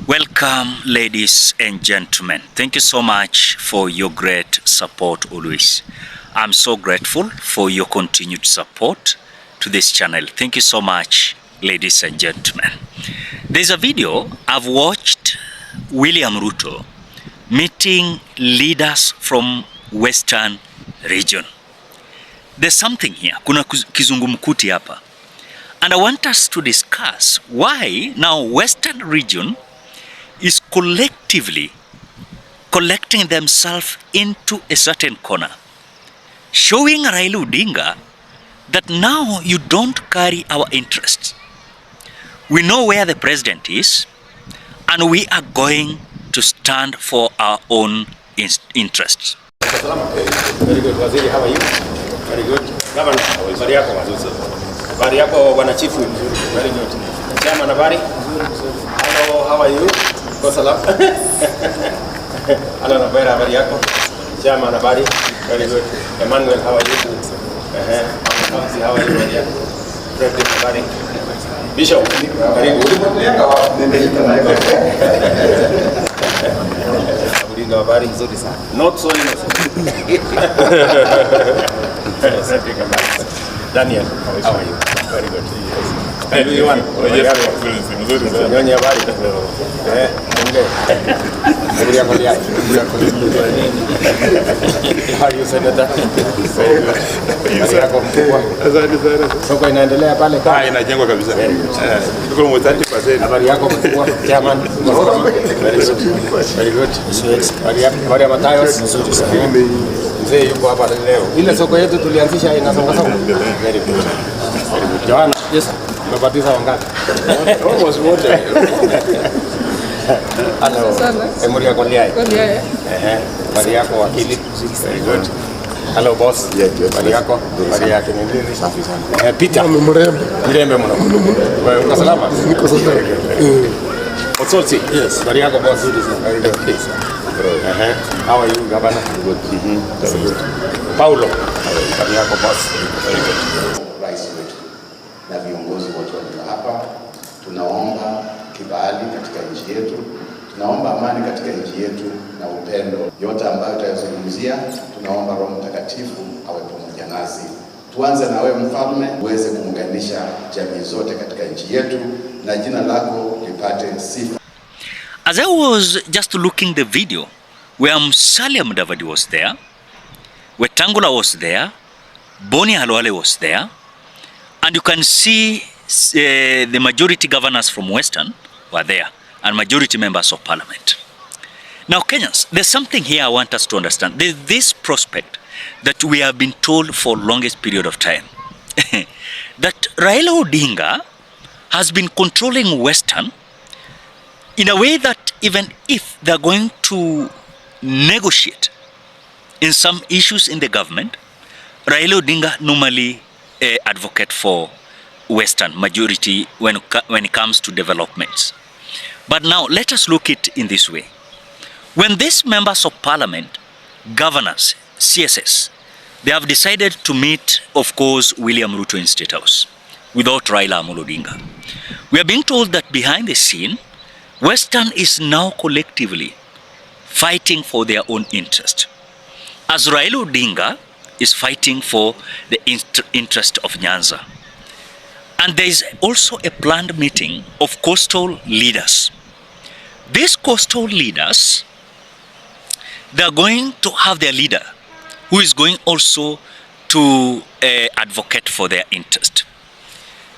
Welcome, ladies and gentlemen. Thank you so much for your great support always. I'm so grateful for your continued support to this channel. Thank you so much, ladies and gentlemen. There's a video I've watched William Ruto meeting leaders from Western region. There's something here. Kuna kizungumkuti hapa. And I want us to discuss why now Western region is collectively collecting themselves into a certain corner, showing Raila Odinga that now you don't carry our interests. We know where the president is, and we are going to stand for our own interests. Very good. Waziri, how are you? Very good. Governor, habari yako wazuri. Habari yako bwana chief. Very good. Chairman, habari? Hello, how are you? Kwa salam. Hello, habari yako? Chairman, habari? Very good. Emmanuel, how are you? How are you? President, habari? Bishop, very good. Habari nzuri sana. Not so innocent. Daniel, how are you? Very good. Everyone, nyonya habari. How are you, Senator? Very good. Soko inaendelea pale kama inajengwa kabisa. Tuko mo 30%. Habari yako mkubwa, chairman. Very good. Habari ya Matayo. Mzee yuko hapa leo. Ile soko yetu tulianzisha inasonga songa. Very good. Very good. Joanna, yes. Umebatiza wangapi? Almost wote. Hello. Emuri yako liai. Habari yako wakili. Very good. Hello boss. Habari yako? Habari yake ni nini? Safi sana. Peter. Mrembe mno. Wewe uko salama? Niko salama. Otsolsi. Yes. Habari yako boss? Very good. How are you, Governor? Good. Very good. Paulo. Habari yako boss? Very good. Rais wetu na viongozi wote walio hapa, tunaomba kibali katika nchi yetu, tunaomba amani katika nchi yetu na upendo. Yote ambayo tutayazungumzia, tunaomba Roho Mtakatifu awe pamoja nasi. Tuanze na wewe mfalme, uweze kuunganisha jamii zote katika nchi yetu na jina lako lipate sifa. As I was just looking the video where Musalia Mudavadi was there, Wetangula was there, Boni Halwale was there, and you can see the majority governors from Western were there and majority members of parliament. Now Kenyans, there's something here I want us to understand. There's this prospect that we have been told for longest period of time that Raila Odinga has been controlling Western in a way that even if they're going to negotiate in some issues in the government, Raila Odinga normally advocate for Western majority when it comes to developments. But now let us look it in this way. When these members of parliament, governors, CSS, they have decided to meet, of course, William Ruto in Statehouse without Raila Odinga. We are being told that behind the scene, Western is now collectively fighting for their own interest, as Raila Odinga is fighting for the interest of Nyanza. And there is also a planned meeting of coastal leaders. These coastal leaders, they are going to have their leader who is going also to advocate for their interest.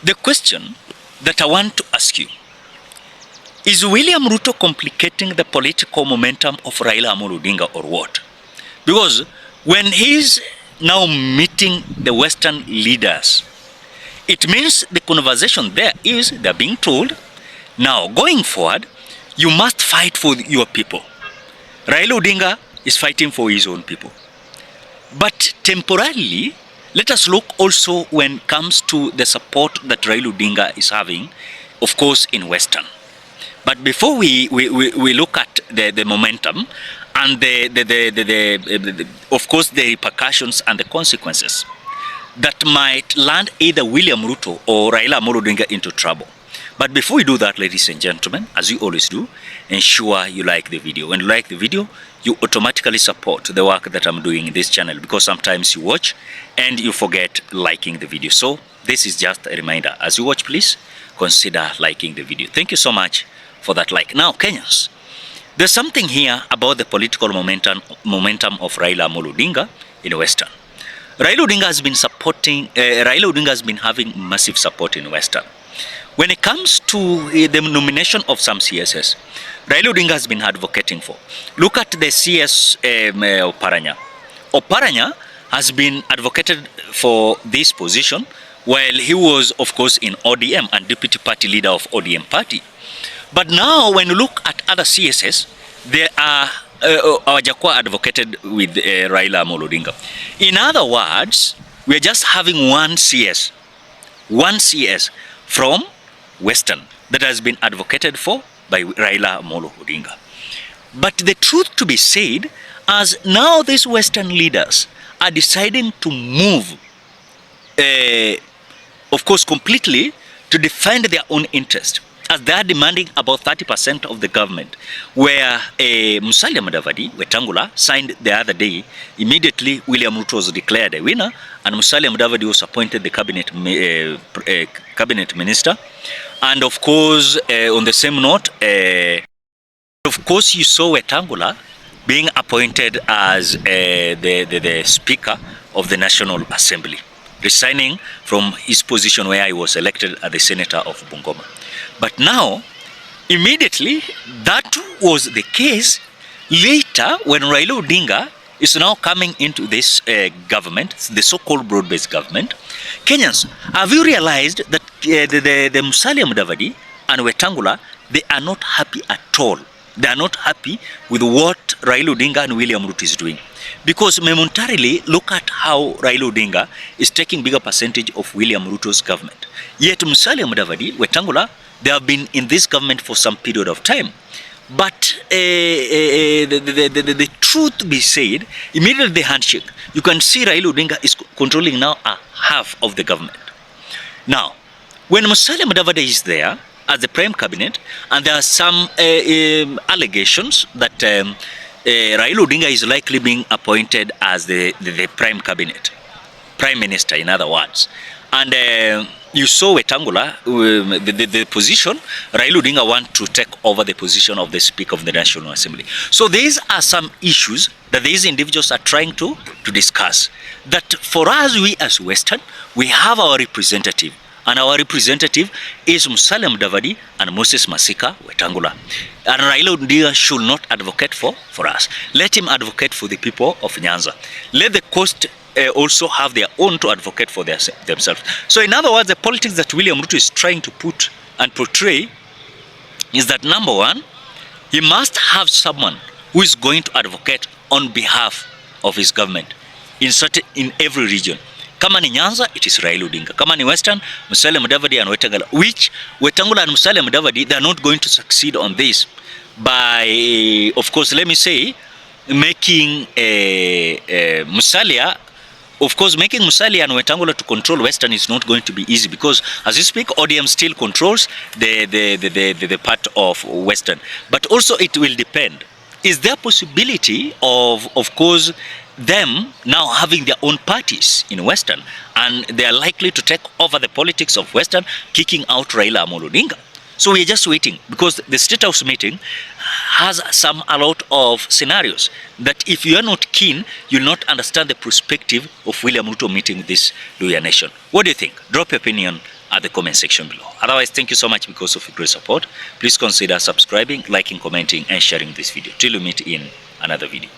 The question that I want to ask you, is William Ruto complicating the political momentum of Raila Odinga or what? Because when he's now meeting the Western leaders, it means the conversation there is they're being told, now going forward, you must fight for your people. Raila Odinga is fighting for his own people. But temporarily, let us look also when it comes to the support that Raila Odinga is having, of course, in Western. But before we look at the momentum and of course the repercussions and the consequences that might land either William Ruto or Raila Odinga into trouble, But before we do that, ladies and gentlemen, as you always do, ensure you like the video. When you like the video, you automatically support the work that I'm doing in this channel, because sometimes you watch and you forget liking the video. So this is just a reminder. As you watch, please consider liking the video. Thank you so much for that like. Now, Kenyans, there's something here about the political momentum of Raila Amolo Odinga in Western. Raila Odinga has been having massive support in Western. When it comes to the nomination of some CSS, Raila Odinga has been advocating for. Look at the CS Oparanya. Oparanya has been advocated for this position while he was, of course, in ODM and deputy party leader of ODM party. But now, when you look at other CSS, they are Wajakwa advocated with Raila Amolo Odinga. In other words, we are just having one CS from Western that has been advocated for by Raila Amolo Odinga. But the truth to be said, as now these Western leaders are deciding to move, of course, completely to defend their own interest, as they are demanding about 30% of the government, where Musalia Mudavadi, Wetangula, signed the other day. Immediately, William Ruto was declared a winner, and Musalia Mudavadi was appointed the cabinet minister. And of course, on the same note, of course, you saw Wetangula being appointed as the Speaker of the National Assembly, resigning from his position where he was elected as the Senator of Bungoma. But now, immediately, that was the case. Later, when Raila Odinga is now coming into this government, the so-called broad-based government, Kenyans, have you realized that the Musalia Mudavadi and Wetangula, they are not happy at all. They are not happy with what Raila Odinga and William Ruto is doing. Because momentarily, look at how Raila Odinga is taking bigger percentage of William Ruto's government. Yet Musalia Mudavadi, Wetangula, they have been in this government for some period of time. But the truth be said, immediately the handshake, you can see Raila Odinga is controlling now a half of the government. Now, when Musalia Mudavadi is there as the prime cabinet, and there are some allegations that Raila Odinga is likely being appointed as the prime cabinet, prime minister, in other words. And you saw Wetangula, the position, Raila Odinga want to take over the position of the Speaker of the National Assembly. So these are some issues that these individuals are trying to discuss. That for us, we as Western, we have our representative. And our representative is Musalia Mudavadi and Moses Masika Wetangula. And Raila Odinga should not advocate for us. Let him advocate for the people of Nyanza. Let the coast also have their own to advocate for themselves. So in other words, the politics that William Ruto is trying to put and portray is that, number one, he must have someone who is going to advocate on behalf of his government in every region. Kama ni Nyanza, it is Raila Odinga. Kama ni Western, Musalia Mudavadi and Wetangula, which Wetangula and Musalia Mudavadi, they are not going to succeed on this by, of course, let me say, making Musalia, of course, making Musalia and Wetangula to control Western is not going to be easy, because as you speak, ODM still controls the part of Western. But also it will depend. Is there possibility of course, them now having their own parties in Western, and they are likely to take over the politics of Western, kicking out Raila Amolo Odinga? So we are just waiting, because the Statehouse meeting has a lot of scenarios that if you are not keen, you'll not understand the perspective of William Ruto meeting this Luhya nation. What do you think? Drop your opinion at the comment section below. Otherwise, thank you so much because of your great support. Please consider subscribing, liking, commenting, and sharing this video. Till we meet in another video.